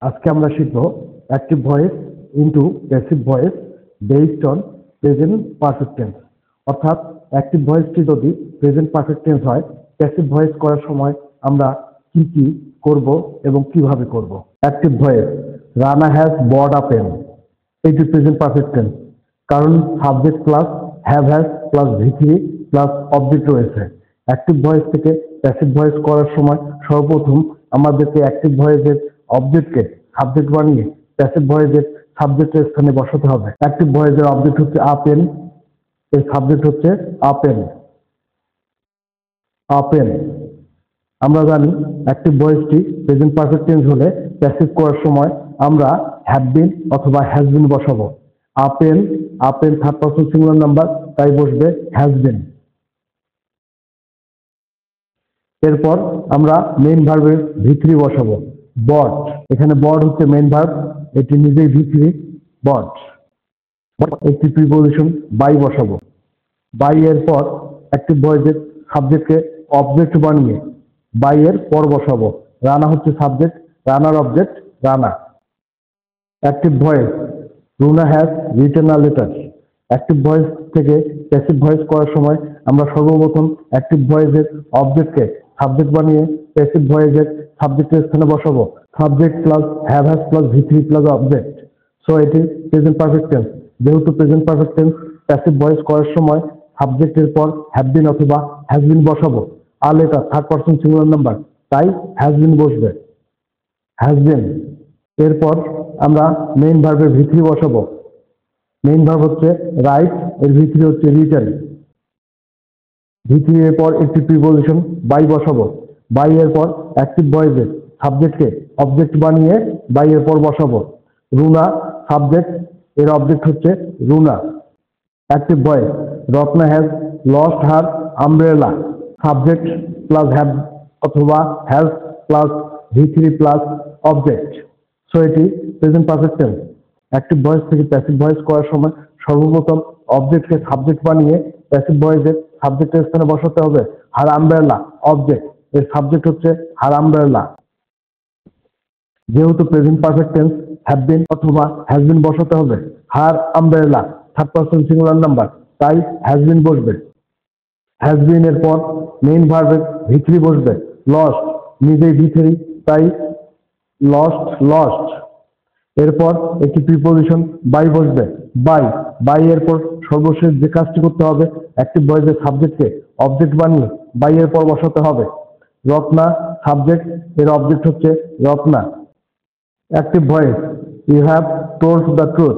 আজকে আমরা শিখব active voice into passive voice based on present perfect tense. অর্থাৎ অ্যাক্টিভ ভয়েসটি যদি প্রেজেন্ট পারফেক্ট টেন্স হয়, প্যাসিভ ভয়েস করার সময় আমরা কি কি করব এবং কিভাবে করব। Active voice, Rana has bought a pen, এটি প্রেজেন্ট পারফেক্ট টেন্স, কারণ সাবজেক্ট প্লাস হ্যাজ প্লাস ভি3 প্লাস অবজেক্ট রয়েছে। অ্যাক্টিভ ভয়েস থেকে প্যাসিভ ভয়েস করার সময় সর্বপ্রথম আমাদেরকে অ্যাক্টিভ ভয়েসের অবজেক্টকে সাবজেক্ট বানিয়ে প্যাসিভ ভয়েসের সাবজেক্টের স্থানে বসাতে হবে। অ্যাক্টিভ ভয়েসের অবজেক্ট হচ্ছে আ পেন, এর সাবজেক্ট হচ্ছে আ পেন। আ পেন, আমরা জানি অ্যাক্টিভ ভয়েসটি প্রেজেন্ট পারফেক্ট টেন্স হলে প্যাসিভ করার সময় আমরা হ্যাভ বিন অথবা হ্যাজ বিন বসাবো। A pen third person singular number, তাই বসবে হ্যাজ বিন। এরপর আমরা মেইন ভার্বের ভি3 বসাবো, বট। এখানে বট হচ্ছে মেইন ভার্ব, এটি নিজেই ভি3 বট। একটি প্রিপোজিশন বাই বসাবো। বাই এর পর অ্যাক্টিভ ভয়েসের সাবজেক্টকে অবজেক্ট বানিয়ে বাই এর পর বসাবো। রানা হচ্ছে সাবজেক্ট, রানার object Rana. Active voice, Runa has written a letter. Active voice থেকে প্যাসিভ ভয়েস করার সময় আমরা সর্বপ্রথম অ্যাক্টিভ ভয়েসের অবজেক্টকে সাবজেক্ট বানিয়ে প্যাসিভ ভয়েসের সাবজেক্টের স্থানে বসাবো। সাবজেক্ট প্লাস হ্যাজ প্লাস ভি3 প্লাস অবজেক্ট। সো এটি প্রেজেন্ট পারফেক্ট টেন্স। যেহেতু present perfect tense, passive voice করার সময় সাবজেক্টের পর হ্যাভ বিন অথবা হ্যাজ বিন বসাবো। A letter third person singular number, তাই হ্যাজ বিন বসবে, হ্যাজ বিন। এরপর আমরা মেইন ভার্বের ভি3 বসাবো। মেইন ভার্ব হচ্ছে রাইট, এর ভি3 হচ্ছে রিটেন। ভি3 এর পর একটি প্রিপোজিশন বাই বসাবো। বাই এর পর অ্যাক্টিভ ভয়েসের সাবজেক্টকে অবজেক্ট বানিয়ে বাই এর পর বসাবো। রুনা সাবজেক্ট, এর অবজেক্ট হচ্ছে Runa. Active voice, Ratna has lost her umbrella. Subject plus have অথবা হ্যাজ প্লাস ভি3 প্লাস অবজেক্ট। সো এটি present perfect tense. Active voice থেকে প্যাসিভ ভয়েস করার সময় সর্বপ্রথম অবজেক্টকে সাবজেক্ট বানিয়ে প্যাসিভ ভয়েসের সাবজেক্টের স্থানে বসাতে হবে। হার আমব্রেলা অবজেক্ট, এর সাবজেক্ট হচ্ছে হার আমব্রেলা। যেহেতু present perfect tense, have been অথবা হ্যাজ বিন বসাতে হবে। Her umbrella third person singular number, তাই হ্যাজ বিন বসবে। হ্যাজ বিন এর পর মেইন ভার্বের ভি3 বসবে। লস্ট নিজেই ভি3, তাই লস্ট। এরপর একটি প্রিপোজিশন বাই বসবে। বাই এর পর সর্বশেষ যে কাজটি করতে হবে, অ্যাক্টিভ ভয়েসের সাবজেক্টকে অবজেক্ট বানিয়ে বাই এর পর বসাতে হবে। রত্না সাবজেক্ট, এর অবজেক্ট হচ্ছে Ratna. Active voice, you have told the truth.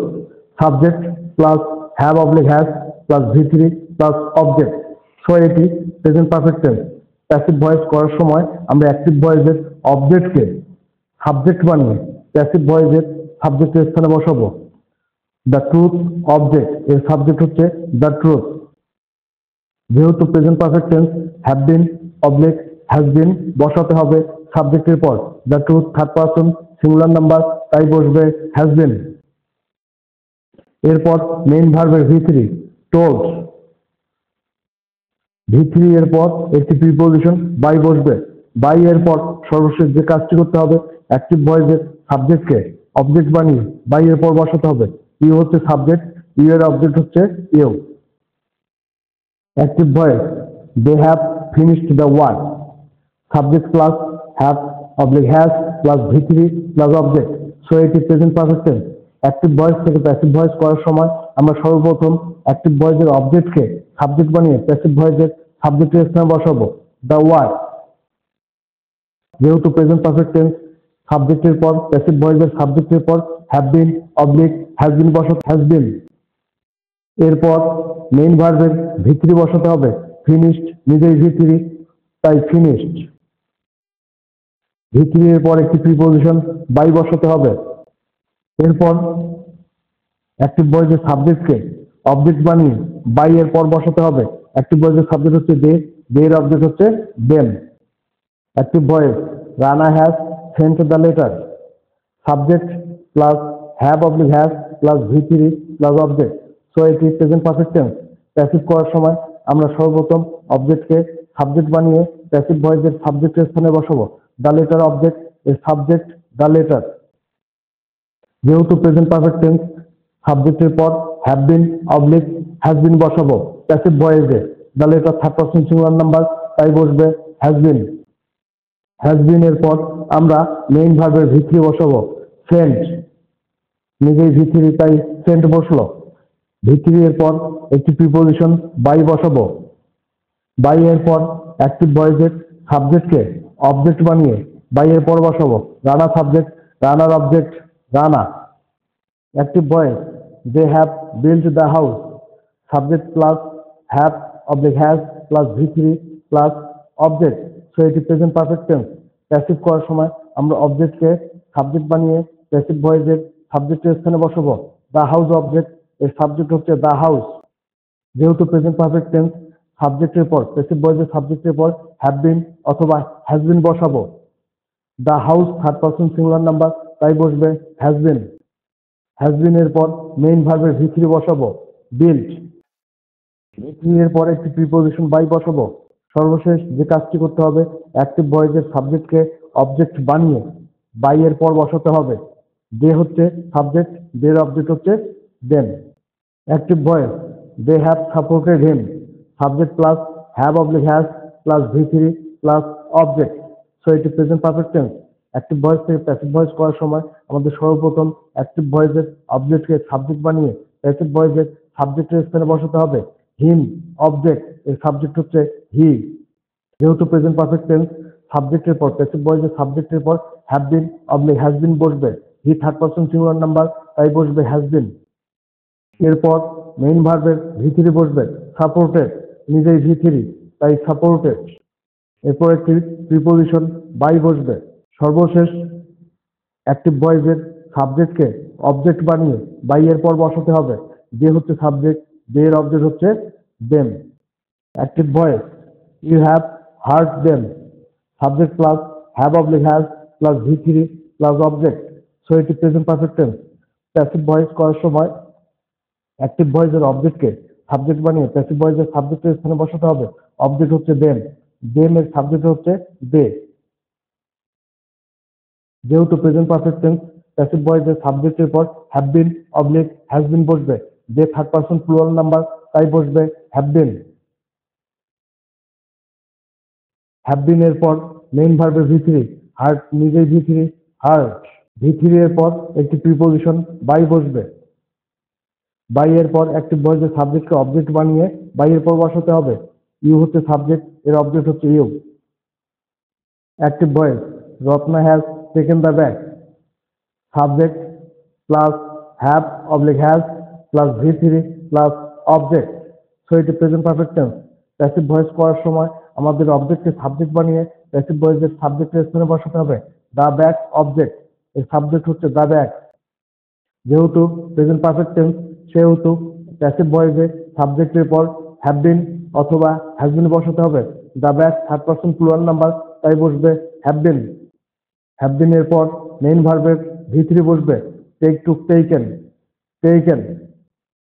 Subject plus have oblique has plus ভি3 প্লাস অবজেক্ট। সো এটি present perfect tense. Passive voice করার সময় আমরা অ্যাক্টিভ ভয়েসের অবজেক্টকে সাবজেক্ট বানিয়ে প্যাসিভ ভয়েসের সাবজেক্টের স্থানে বসাবো। দ্য ট্রুথ অবজেক্ট, এর সাবজেক্ট হচ্ছে দ্য ট্রুথ। যেহেতু present perfect tense, have been oblique has been বসাতে হবে সাবজেক্টের পর। The truth third person singular number, তাই বসবে হ্যাজ বিন। এরপর মেইন ভার্বের ভি3 টোল্ড। ভি3 এর পর একটি প্রিপোজিশন বাই বসবে। বাই এর পর সর্বশেষ যে কাজটি করতে হবে, অ্যাক্টিভ ভয়েসের সাবজেক্টকে অবজেক্ট বানিয়ে বাই এর পর বসাতে হবে। ইউ হচ্ছে সাবজেক্ট, ইউ এর অবজেক্ট হচ্ছে you. Active voice, they have finished the work. Subject plus have oblique has plus ভি3 প্লাস অবজেক্ট। সো এটি present perfect tense. Active voice থেকে প্যাসিভ ভয়েস করার সময় আমরা সর্বপ্রথম অ্যাক্টিভ ভয়েসের অবজেক্টকে সাবজেক্ট বানিয়ে প্যাসিভ ভয়েসের সাবজেক্টের স্থানে বসাবো। The work. যেহেতু প্রেজেন্ট পারফেক্ট টেন্স, সাবজেক্টের পর প্যাসিভ ভয়েসের সাবজেক্টের পর have been oblique has been বসাতে হ্যাজ বিন। এরপর মেইন ভার্বের ভি3 বসাতে হবে। ফিনিশড নিজেই ভি3, তাই ফিনিশড। ভি3 এর পর একটি প্রিপোজিশন বাই বসাতে হবে। এরপর অ্যাক্টিভ ভয়েসের সাবজেক্টকে অবজেক্ট বানিয়ে বাই এর পর বসাতে হবে। অ্যাক্টিভ ভয়েসের সাবজেক্ট হচ্ছে দে, এর অবজেক্ট হচ্ছে them. Active voice, Rana has sent the letter. Subject plus have oblique has plus ভি3 প্লাস অবজেক্ট। সো এটি প্রেজেন্ট পারফেক্ট টেন্স। প্যাসিভ করার সময় আমরা সর্বপ্রথম অবজেক্টকে সাবজেক্ট বানিয়ে প্যাসিভ ভয়েসের সাবজেক্টের স্থানে বসাবো। দ্য লেটার অবজেক্ট, এর সাবজেক্ট দ্য লেটার। যেহেতু প্রেজেন্ট পারফেক্ট টেন্স সাবজেক্টের পর have been oblique has been বসাবো প্যাসিভ ভয়েসে, তাহলে এটা থার্ড পারসন সিঙ্গুলার নাম্বার, তাই বসবে হ্যাজ বিন। হ্যাজ বিন এর পর আমরা মেইন ভার্বের ভিত্তি বসাবো সেন্ট, নিজেই ভিত্তি তাই সেন্ট বসলো। ভিত্তি এর পর একটি প্রিপোজিশন বাই বসাবো। বাই এর পর অ্যাক্টিভ ভয়েসের সাবজেক্টকে অবজেক্ট বানিয়ে বাই এর পর বসাবো রানা সাবজেক্ট, রানার object Rana. Active voice they have build the house, subject plus have object has plus ভি3 প্লাস অবজেক্ট, সো এটি প্রেজেন্ট পারফেক্ট টেন্স। প্যাসিভ করার সময় আমরা অবজেক্টকে সাবজেক্ট বানিয়ে প্যাসিভ ভয়েসের সাবজেক্টের স্থানে বসাবো। দ্য হাউস অবজেক্ট, এর সাবজেক্ট হচ্ছে দ্য হাউস। যেহেতু প্রেজেন্ট পারফেক্ট টেন্স সাবজেক্টের পর প্যাসিভ ভয়েসের সাবজেক্টের পর হ্যাভ বিন অথবা হ্যাজ বিন বসাবো। The house third person singular number, তাই বসবে হ্যাজ বিন। হ্যাজ বিন এর পর মেইন ভার্বের ভি3 বসাবো বিল্ড। ভি3 এর পর একটি প্রিপোজিশন বাই বসাবো। সর্বশেষ যে কাজটি করতে হবে অ্যাক্টিভ ভয়েসের সাবজেক্টকে অবজেক্ট বানিয়ে বাই এর পর বসাতে হবে। দে হচ্ছে সাবজেক্ট, দের অবজেক্ট হচ্ছে them. Active voice they have supported him, subject plus have oblique has plus ভি3 প্লাস অবজেক্ট, সো এটি present perfect tense. Active voice থেকে প্যাসিভ ভয়েস করার সময় আমাদের সর্বপ্রথম অ্যাক্টিভ ভয়েসের অবজেক্টকে সাবজেক্ট বানিয়ে প্যাসিভ ভয়েসের সাবজেক্টের স্থানে বসাতে হবে। হিম অবজেক্ট, এর সাবজেক্ট হচ্ছে হি। যেহেতু প্রেজেন্ট পারফেক্ট টেন্স সাবজেক্টের পর প্যাসিভ ভয়েসের সাবজেক্টের পর have been oblique has been বসবে। He third person singular number, তাই বসবে হ্যাজ বিন। এরপর মেইন ভার্বের ভি3 বসবে সাপোর্টেড, নিজেই ভি3 তাই সাপোর্টেড। এরপর একটি প্রিপোজিশন বাই বসবে। সর্বশেষ অ্যাক্টিভ ভয়েসের সাবজেক্টকে অবজেক্ট বানিয়ে বাই এর পর বসাতে হবে। দে হচ্ছে সাবজেক্ট, দের অবজেক্ট হচ্ছে them. Active voice you have heard them, subject plus have oblique has plus ভি3 প্লাস অবজেক্ট, সো এটি present perfect tense. Passive voice করার সময় অ্যাক্টিভ ভয়েসের অবজেক্টকে সাবজেক্ট বানিয়ে প্যাসিভ ভয়েসের সাবজেক্টের স্থানে বসাতে হবে। অবজেক্ট হচ্ছে দেম, দেম এর সাবজেক্ট হচ্ছে দে। যেহেতু প্রেজেন্ট পারফেক্ট টেন্স প্যাসিভ ভয়েসের সাবজেক্টের পর have been oblique has been বসবে। দে থার্ড পারসন প্লুরাল নাম্বার, তাই বসবে হ্যাভ বিন। হ্যাভ বিন এর পর মেইন ভার্বের ভি3 হার্ট, নিজেই ভি3 হার্ট। ভি3 এর পর একটি প্রিপোজিশন বাই বসবে। বাই এর পর অ্যাক্টিভ ভয়েসের সাবজেক্টকে অবজেক্ট বানিয়ে বাই এর পর বসাতে হবে। ইউ হচ্ছে সাবজেক্ট, এর অবজেক্ট হচ্ছে you. Active voice Ratna has taken the bag, subject plus have oblique has plus ভি3 প্লাস অবজেক্ট, সো এটি present perfect tense. Passive voice করার সময় আমাদের অবজেক্টকে সাবজেক্ট বানিয়ে প্যাসিভ ভয়েসের সাবজেক্টের স্থানে বসাতে হবে। দ্য ব্যাগ অবজেক্ট, এর সাবজেক্ট হচ্ছে দ্য ব্যাগ। যেহেতু প্রেজেন্ট পারফেক্ট টেন্স সেহেতু প্যাসিভ ভয়েসে সাবজেক্টের পর হ্যাভ বিন অথবা হ্যাজ বিন বসাতে হবে। The bag third person plural number, তাই বসবে হ্যাভ বিন। হ্যাভ বিন এর পর মেইন ভার্বের ভি3 বসবে টেক টু টেকেন, টেকেন।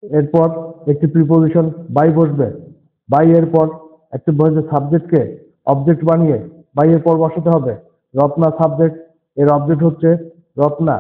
এরপর একটি প্রিপোজিশন বাই বসবে। বাই এর পর অ্যাক্টিভ ভয়েসের সাবজেক্টকে অবজেক্ট বানিয়ে বাই এর পর বসাতে হবে। রত্না সাবজেক্ট, এর অবজেক্ট হচ্ছে রত্না।